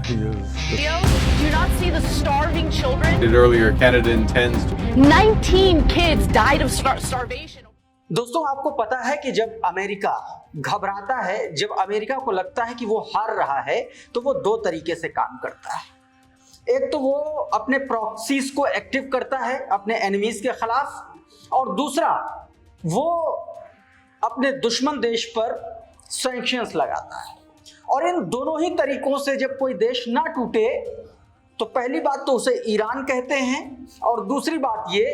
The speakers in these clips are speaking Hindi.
Do you not see the starving children? Earlier, Canada intends to 19 kids died of starvation. दोस्तों, आपको पता है कि जब अमेरिका घबराता है, जब अमेरिका को लगता है कि वो हार रहा है, तो वो दो तरीके से काम करता है। एक तो वो अपने प्रॉक्सीज को एक्टिव करता है अपने एनिमीज के खिलाफ, और दूसरा वो अपने दुश्मन देश पर सैंक्शंस लगाता है। और इन दोनों ही तरीकों से जब कोई देश ना टूटे तो पहली बात तो उसे ईरान कहते हैं, और दूसरी बात ये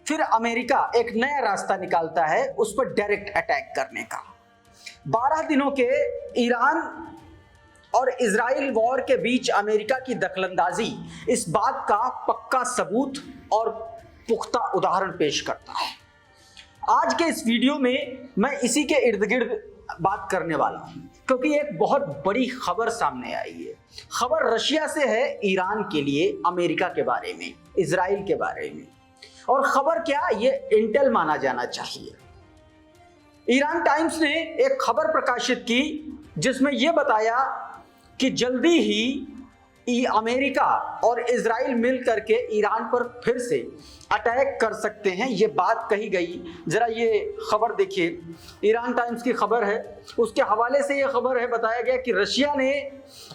फिर अमेरिका एक नया रास्ता निकालता है उस पर डायरेक्ट अटैक करने का। 12 दिनों के ईरान और इजराइल वॉर के बीच अमेरिका की दखलंदाजी इस बात का पक्का सबूत और पुख्ता उदाहरण पेश करता है। आज के इस वीडियो में मैं इसी के इर्द गिर्द बात करने वाला हूं, क्योंकि एक बहुत बड़ी खबर सामने आई है। खबर रशिया से है ईरान के लिए, अमेरिका के बारे में, इजराइल के बारे में। और खबर क्या, ये इंटेल माना जाना चाहिए। ईरान टाइम्स ने एक खबर प्रकाशित की जिसमें यह बताया कि जल्दी ही अमेरिका और इजराइल मिल करके ईरान पर फिर से अटैक कर सकते हैं। ये बात कही गई। जरा ये खबर देखिए, ईरान टाइम्स की खबर है, उसके हवाले से ये खबर है। बताया गया कि रशिया ने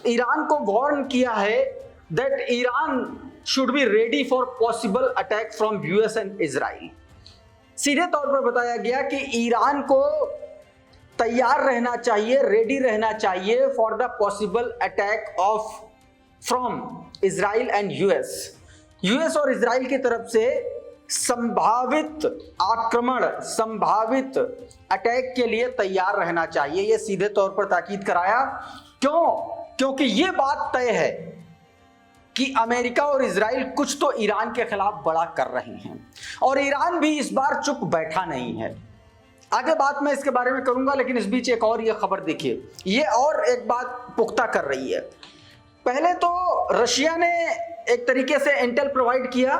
ईरान को वार्न किया है that Iran should be ready for possible attack from US and Israel. सीधे तौर पर बताया गया कि ईरान को तैयार रहना चाहिए, रेडी रहना चाहिए for the possible attack of from Israel and US और इजराइल की तरफ से संभावित आक्रमण, संभावित अटैक के लिए तैयार रहना चाहिए। यह सीधे तौर पर ताकीद कराया। क्यों? क्योंकि यह बात तय है कि अमेरिका और इजराइल कुछ तो ईरान के खिलाफ बड़ा कर रहे हैं, और ईरान भी इस बार चुप बैठा नहीं है। आगे बात मैं इसके बारे में करूंगा, लेकिन इस बीच एक और ये खबर देखिए, ये और एक बात पुख्ता कर रही है। पहले तो रशिया ने एक तरीके से इंटेल प्रोवाइड किया,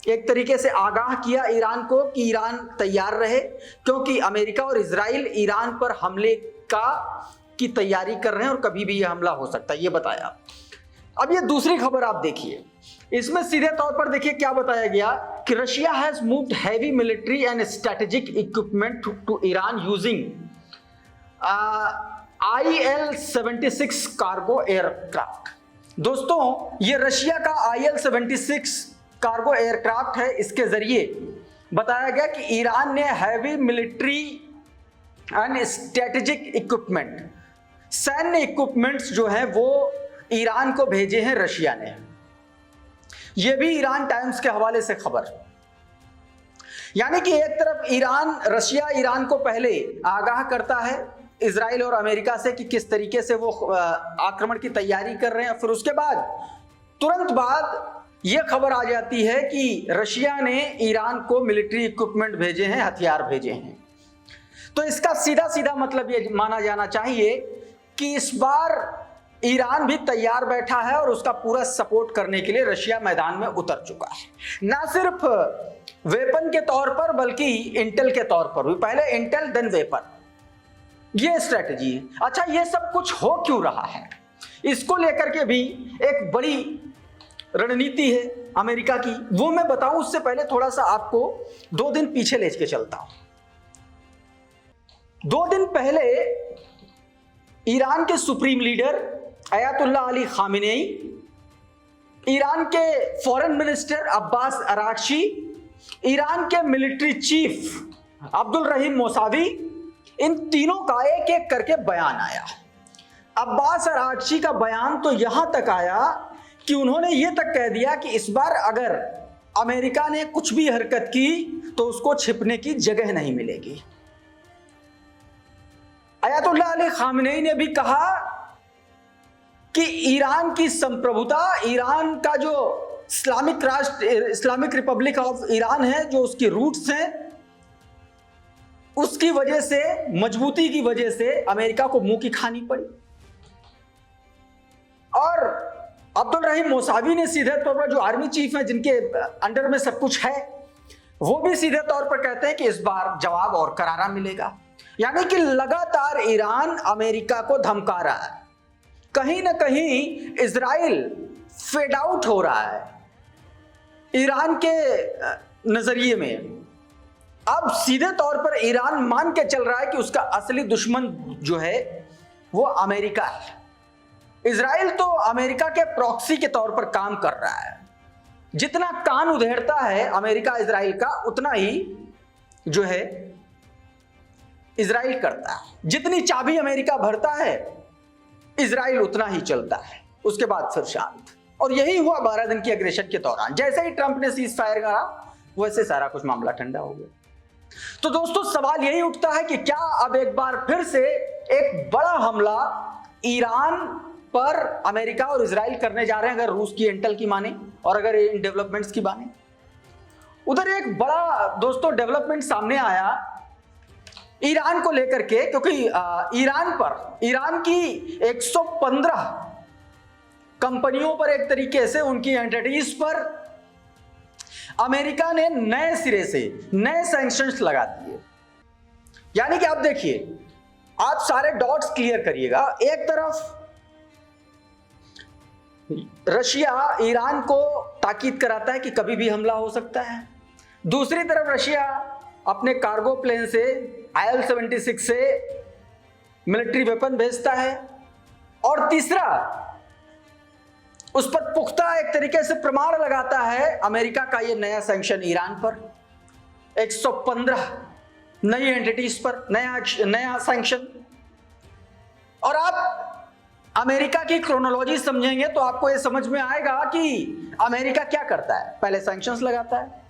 एक तरीके से आगाह किया ईरान को कि ईरान तैयार रहे, क्योंकि अमेरिका और इजराइल ईरान पर हमले की तैयारी कर रहे हैं और कभी भी यह हमला हो सकता है, ये बताया। अब ये दूसरी खबर आप देखिए, इसमें सीधे तौर पर देखिए क्या बताया गया कि Russia has moved heavy military and strategic equipment to Iran using IL-76 cargo aircraft. दोस्तों, ये रशिया का IL-76 कार्गो एयरक्राफ्ट है। इसके जरिए बताया गया कि ईरान ने heavy military and strategic equipment, सैन्य इक्विपमेंट्स जो हैं वो ईरान को भेजे हैं रशिया ने। यह भी ईरान टाइम्स के हवाले से खबर। यानी कि एक तरफ रशिया ईरान को पहले आगाह करता है इजराइल और अमेरिका से कि किस तरीके से वो आक्रमण की तैयारी कर रहे हैं, फिर उसके बाद तुरंत बाद यह खबर आ जाती है कि रशिया ने ईरान को मिलिट्री इक्विपमेंट भेजे हैं, हथियार भेजे हैं। तो इसका सीधा सीधा मतलब यह माना जाना चाहिए कि इस बार ईरान भी तैयार बैठा है और उसका पूरा सपोर्ट करने के लिए रशिया मैदान में उतर चुका है। ना सिर्फ वेपन के तौर पर बल्कि इंटेल के तौर पर भी। पहले इंटेल देन वेपन, ये स्ट्रेटजी है। अच्छा, ये सब कुछ हो क्यों रहा है, इसको लेकर के भी एक बड़ी रणनीति है अमेरिका की, वो मैं बताऊं उससे पहले थोड़ा सा आपको 2 दिन पीछे ले के चलता हूं। 2 दिन पहले ईरान के supreme leader Ayatollah Ali Khamenei, Iran के foreign minister Abbas Araghchi, Iran के military chief Abdul Rahim Mousavi, इन तीनों का एक एक करके बयान आया। अब्बास अरागची का बयान तो यहां तक आया कि उन्होंने यह तक कह दिया कि इस बार अगर अमेरिका ने कुछ भी हरकत की तो उसको छिपने की जगह नहीं मिलेगी। अयातुल्ला अली खामेनेई ने भी कहा कि ईरान की संप्रभुता, ईरान का जो इस्लामिक राष्ट्र, इस्लामिक रिपब्लिक ऑफ ईरान है, जो उसकी रूट्स हैं, उसकी वजह से, मजबूती की वजह से अमेरिका को मुंह की खानी पड़ी। और अब्दुल रहीम मौसावी ने सीधे तौर पर, जो आर्मी चीफ हैं जिनके अंडर में सब कुछ है, वो भी सीधे तौर पर कहते हैं कि इस बार जवाब और करारा मिलेगा। यानी कि लगातार ईरान अमेरिका को धमका रहा है, कहीं ना कहीं इजराइल फेड आउट हो रहा है ईरान के नजरिए में। अब सीधे तौर पर ईरान मान के चल रहा है कि उसका असली दुश्मन जो है वो अमेरिका है। इजराइल तो अमेरिका के प्रॉक्सी के तौर पर काम कर रहा है। जितना कान उधेड़ता है अमेरिका इजराइल का, उतना ही जो है इजराइल करता है। जितनी चाबी अमेरिका भरता है इजराइल उतना ही चलता है, उसके बाद फिर शांत। और यही हुआ 12 दिन की अग्रेशन के दौरान। जैसे ही ट्रंप ने सीज फायर करा वैसे सारा कुछ मामला ठंडा हो गया। तो दोस्तों सवाल यही उठता है कि क्या अब एक बार फिर से एक बड़ा हमला ईरान पर अमेरिका और इजराइल करने जा रहे हैं, अगर रूस की इंटेल की माने और अगर इन डेवलपमेंट्स की माने। उधर एक बड़ा दोस्तों डेवलपमेंट सामने आया ईरान को लेकर के, क्योंकि ईरान की 115 कंपनियों पर, एक तरीके से उनकी एंटिटीज पर अमेरिका ने नए सिरे से नए सैंक्शंस लगा दिए। यानी कि आप देखिए, आप सारे डॉट्स क्लियर करिएगा। एक तरफ रशिया ईरान को ताकीद कराता है कि कभी भी हमला हो सकता है, दूसरी तरफ रशिया अपने कार्गो प्लेन से IL-76 से मिलिट्री वेपन भेजता है, और तीसरा उस पर पुख्ता एक तरीके से प्रमाण लगाता है अमेरिका का ये नया सैंक्शन ईरान पर, 115 नई एंटिटीज पर नया सैंक्शन। और आप अमेरिका की क्रोनोलॉजी समझेंगे तो आपको यह समझ में आएगा कि अमेरिका क्या करता है। पहले सैंक्शंस लगाता है,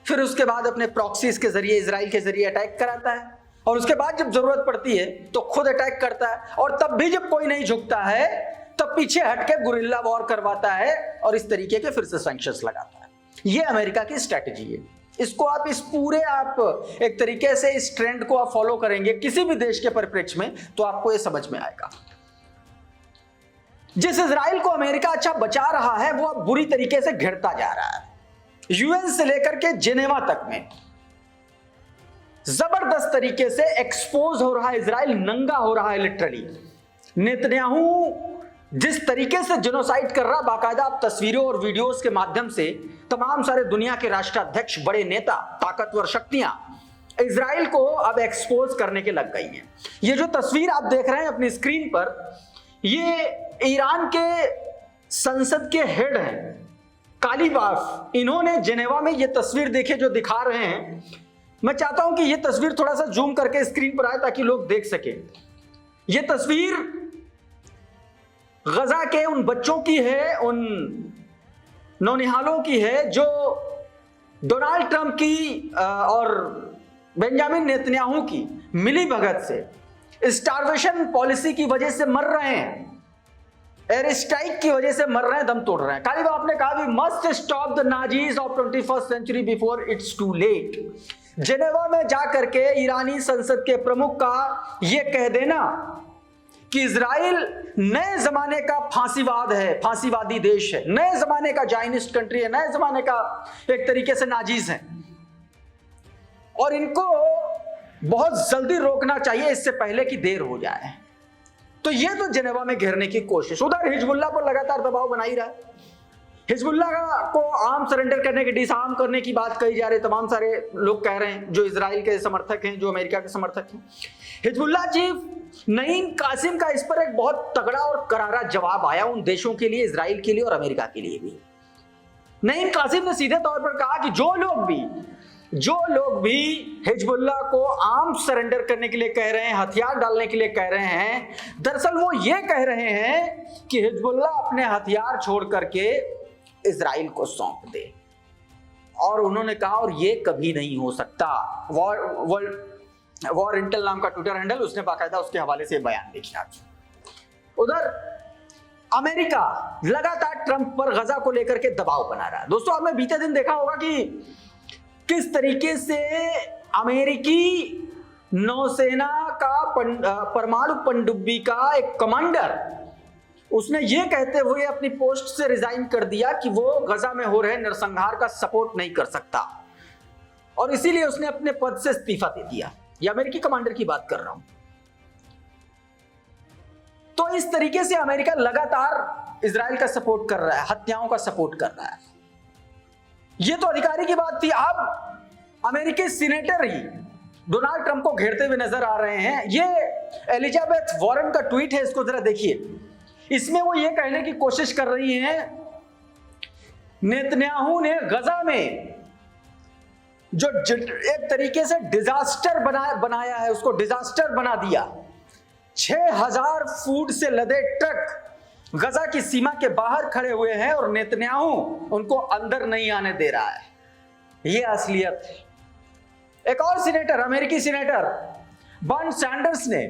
फिर उसके बाद अपने प्रॉक्सीज के जरिए, इजराइल के जरिए अटैक कराता है, और उसके बाद जब जरूरत पड़ती है तो खुद अटैक करता है, और तब भी जब कोई नहीं झुकता है तब पीछे हटके गुरिल्ला वॉर करवाता है और इस तरीके के फिर से सैंक्शंस लगाता है। यह अमेरिका की स्ट्रैटेजी है। इसको आप एक तरीके से इस ट्रेंड को आप फॉलो करेंगे किसी भी देश के परिप्रेक्ष्य में तो आपको यह समझ में आएगा। जिस इजराइल को अमेरिका अच्छा बचा रहा है वो अब बुरी तरीके से घिरता जा रहा है। यूएन से लेकर के जिनेवा तक में जबरदस्त तरीके से एक्सपोज हो रहा है इजराइल, नंगा हो रहा है लिटरली। नेतन्याहू जिस तरीके से जेनोसाइड कर रहा, बाकायदा आप तस्वीरों और वीडियोस के माध्यम से तमाम सारे दुनिया के राष्ट्राध्यक्ष, बड़े नेता, ताकतवर शक्तियां इजराइल को अब एक्सपोज करने के लग गई हैं। ये जो तस्वीर आप देख रहे हैं अपनी स्क्रीन पर, ये ईरान के संसद के हेड हैं कालीबाफ। इन्होंने जिनेवा में ये तस्वीर देखे जो दिखा रहे हैं। मैं चाहता हूं कि ये तस्वीर थोड़ा सा जूम करके स्क्रीन पर आए ताकि लोग देख सकें। ये तस्वीर गजा के उन बच्चों की है, उन नौनिहालों की है जो डोनाल्ड ट्रंप की और बेंजामिन नेतन्याहू की मिली भगत से स्टारवेशन पॉलिसी की वजह से मर रहे हैं, एयर स्ट्राइक की वजह से मर रहे हैं, दम तोड़ रहे हैं। कालीबाफ ने कहा, we must stop the Nazis of 21st century before it's too late. Geneva में जाकर के ईरानी संसद के प्रमुख का यह कह देना कि इजराइल नए जमाने का फांसीवाद है, फांसीवादी देश है, नए जमाने का जायनिस्ट कंट्री है, नए जमाने का एक तरीके से नाजीज है, और इनको बहुत जल्दी रोकना चाहिए इससे पहले कि देर हो जाए। तो ये तो जिनेवा में घेरने की कोशिश। उधर हिजबुल्लाह पर लगातार दबाव बना ही रहा है। हिजबुल्लाह को आर्म सरेंडर करने की, डिसआर्म करने की बात कही जा रही है। तमाम सारे लोग कह रहे हैं जो इजराइल के समर्थक हैं, जो अमेरिका के समर्थक हैं। हिजबुल्लाह चीफ नईम कासिम का इस पर एक बहुत तगड़ा और करारा जवाब आया उन देशों के लिए, इजराइल के लिए और अमेरिका के लिए भी। नईम कासिम ने सीधे तौर पर कहा कि जो लोग भी हिजबुल्लाह को आर्म सरेंडर करने के लिए कह रहे हैं, हथियार डालने के लिए कह रहे हैं, दरअसल वो ये कह रहे हैं कि हिजबुल्लाह अपने हथियार छोड़ करके इजराइल को सौंप दे। और उन्होंने कहा, और ये कभी नहीं हो सकता। वॉर इंटेल नाम का ट्विटर हैंडल, उसने बाकायदा उसके हवाले से बयान लिखा। उधर अमेरिका लगातार ट्रंप पर गजा को लेकर के दबाव बना रहा है। दोस्तों, आपने बीते दिन देखा होगा कि किस तरीके से अमेरिकी नौसेना का परमाणु पनडुब्बी का एक कमांडर, उसने ये कहते हुए अपनी पोस्ट से रिजाइन कर दिया कि वो गजा में हो रहे नरसंहार का सपोर्ट नहीं कर सकता, और इसीलिए उसने अपने पद से इस्तीफा दे दिया। ये अमेरिकी कमांडर की बात कर रहा हूं। तो इस तरीके से अमेरिका लगातार इजराइल का सपोर्ट कर रहा है, हत्याओं का सपोर्ट कर रहा है। यह तो अधिकारी की बात थी। अब अमेरिकी सीनेटर ही डोनाल्ड ट्रंप को घेरते हुए नजर आ रहे हैं। यह एलिजाबेथ वॉरेन का ट्वीट है, इसको जरा देखिए। इसमें वो ये कहने की कोशिश कर रही हैं, नेतन्याहू ने गजा में जो एक तरीके से डिजास्टर बनाया है, उसको डिजास्टर बना दिया। 6000 फूड से लदे ट्रक गजा की सीमा के बाहर खड़े हुए हैं और नेतन्याहू उनको अंदर नहीं आने दे रहा है। यह असलियत है। एक और सीनेटर, अमेरिकी सीनेटर बर्नी सैंडर्स ने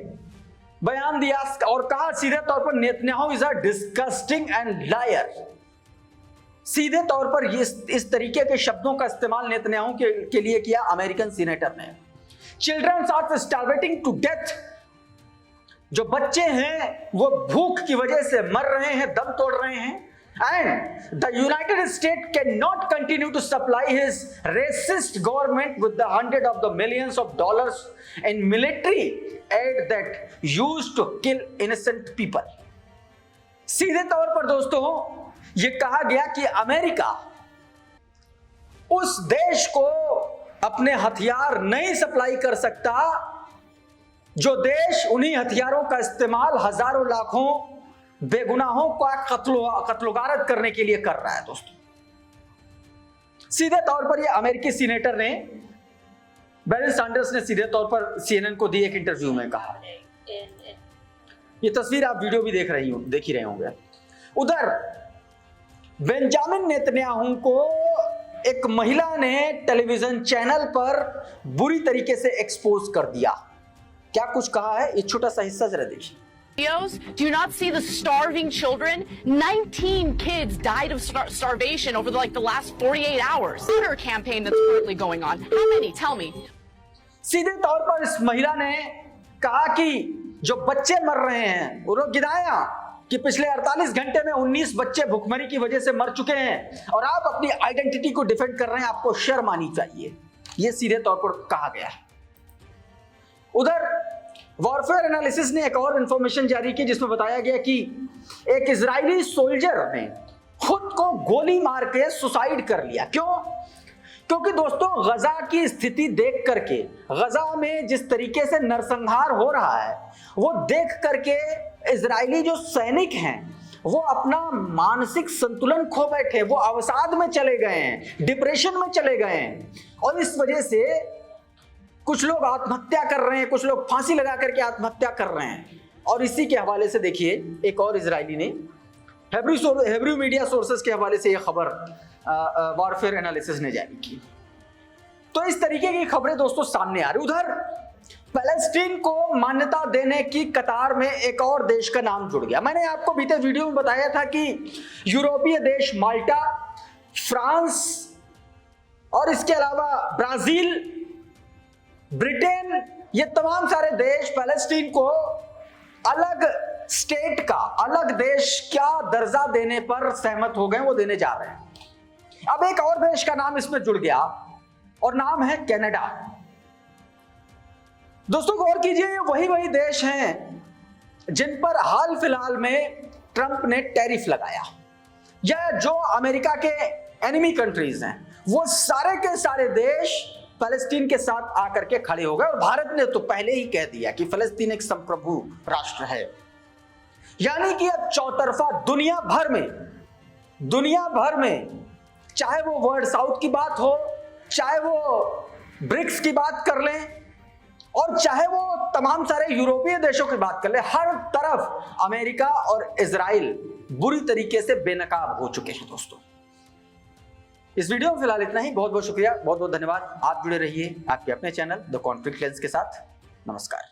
बयान दिया और कहा सीधे तौर पर Netanyahu is a disgusting and liar. सीधे तौर पर इस तरीके के शब्दों का इस्तेमाल नेतन्याहू के लिए किया अमेरिकन सीनेटर ने। Children are starving to death. जो बच्चे हैं वो भूख की वजह से मर रहे हैं, दम तोड़ रहे हैं। And the United States cannot continue to supply his racist government with the hundreds of the millions of dollars in military aid that used to kill innocent people. सीधे तौर पर दोस्तों ये कहा गया कि अमेरिका उस देश को अपने हथियार नहीं सप्लाई कर सकता जो देश उन्हीं हथियारों का इस्तेमाल हजारों लाखों बेगुनाहों का कत्लोगारत करने के लिए कर रहा है। दोस्तों सीधे तौर पर ये अमेरिकी सीनेटर ने, बर्नी सैंडर्स ने सीधे तौर पर CNN को दी एक इंटरव्यू में कहा। ये तस्वीर आप वीडियो भी देख ही रहे होंगे। उधर बेंजामिन नेतन्याहू को एक महिला ने टेलीविजन चैनल पर बुरी तरीके से एक्सपोज कर दिया। क्या कुछ कहा है, एक छोटा सा हिस्सा जरा देखिए। Do you not see the starving children? 19 kids died of starvation over the last 48 hours. Hunger campaign that's currently going on. How many? Tell me. सीधे तौर पर इस महिला ने कहा कि जो बच्चे मर रहे हैं, उन्होंने गिनाया कि पिछले 48 घंटे में 19 बच्चे भूखमरी की वजह से मर चुके हैं और आप अपनी आइडेंटिटी को डिफेंड कर रहे हैं, आपको शर्म आनी चाहिए। यह सीधे तौर पर कहा गया है। उधर वॉरफेयर एनालिसिस ने एक और इंफॉर्मेशन जारी की जिसमें बताया गया कि एक इजरायली सोल्जर ने खुद को गोली मार के सुसाइड कर लिया। क्यों? क्योंकि दोस्तों गजा की स्थिति देख करके, गजा में जिस तरीके से नरसंहार हो रहा है वो देख करके इजरायली जो सैनिक हैं वो अपना मानसिक संतुलन खो बैठे, वो अवसाद में चले गए हैं, डिप्रेशन में चले गए हैं और इस वजह से कुछ लोग आत्महत्या कर रहे हैं, कुछ लोग फांसी लगा करके आत्महत्या कर रहे हैं। और इसी के हवाले से देखिए एक और इजरायली ने हेब्रू मीडिया सोर्सेस के हवाले से यह खबर वॉरफेयर एनालिसिस ने जारी की। तो इस तरीके की खबरें दोस्तों सामने आ रही। उधर पैलेस्टीन को मान्यता देने की कतार में एक और देश का नाम जुड़ गया। मैंने आपको बीते वीडियो में बताया था कि यूरोपीय देश माल्टा, फ्रांस और इसके अलावा ब्राजील, ब्रिटेन, ये तमाम सारे देश पैलेस्टीन को अलग स्टेट का, अलग देश का दर्जा देने पर सहमत हो गए, वो देने जा रहे हैं। अब एक और देश का नाम इसमें जुड़ गया और नाम है कनाडा। दोस्तों गौर कीजिए, वही देश हैं जिन पर हाल फिलहाल में ट्रंप ने टैरिफ लगाया, या जो अमेरिका के एनिमी कंट्रीज हैं वो सारे के सारे देश फलस्तीन के साथ आकर के खड़े हो गए। और भारत ने तो पहले ही कह दिया कि फलस्तीन एक संप्रभु राष्ट्र है। यानी कि अब चौतरफा दुनिया भर में चाहे वो वर्ल्ड साउथ की बात हो, चाहे वो ब्रिक्स की बात कर लें और चाहे वो तमाम सारे यूरोपीय देशों की बात कर लें, हर तरफ अमेरिका और इजराइल बुरी तरीके से बेनकाब हो चुके हैं। दोस्तों इस वीडियो में फिलहाल इतना ही। बहुत बहुत शुक्रिया, बहुत बहुत धन्यवाद। आप जुड़े रहिए आपके अपने चैनल द कॉन्फ्लिक्ट लेंस के साथ। नमस्कार।